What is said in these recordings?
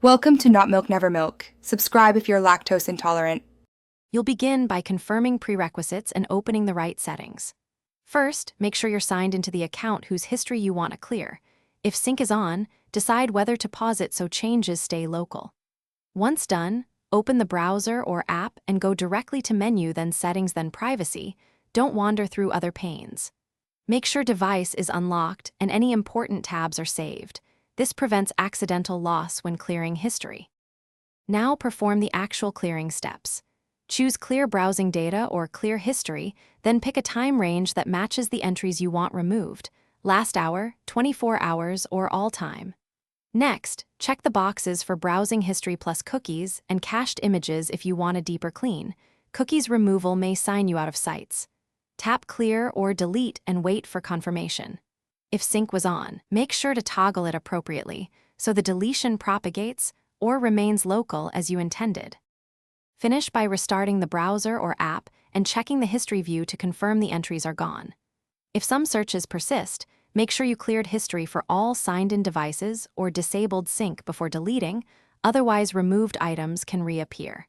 Welcome to Not Milk Never Milk. Subscribe if you're lactose intolerant. You'll begin by confirming prerequisites and opening the right settings. First, make sure you're signed into the account whose history you want to clear. If sync is on, decide whether to pause it so changes stay local. Once done, open the browser or app and go directly to Menu, then Settings, then Privacy. Don't wander through other panes. Make sure device is unlocked and any important tabs are saved. This prevents accidental loss when clearing history. Now perform the actual clearing steps. Choose Clear Browsing Data or Clear History, then pick a time range that matches the entries you want removed: last hour, 24 hours, or all time. Next, check the boxes for browsing history plus cookies and cached images if you want a deeper clean. Cookies removal may sign you out of sites. Tap Clear or Delete and wait for confirmation. If sync was on, make sure to toggle it appropriately so the deletion propagates or remains local as you intended. Finish by restarting the browser or app and checking the history view to confirm the entries are gone. If some searches persist, make sure you cleared history for all signed-in devices or disabled sync before deleting, otherwise removed items can reappear.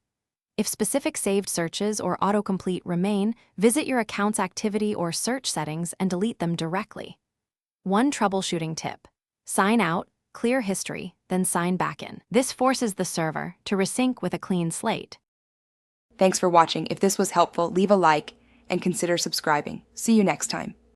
If specific saved searches or autocomplete remain, visit your account's activity or search settings and delete them directly. One troubleshooting tip: sign out, clear history, then sign back in. This forces the server to resync with a clean slate. Thanks for watching. If this was helpful, leave a like and consider subscribing. See you next time.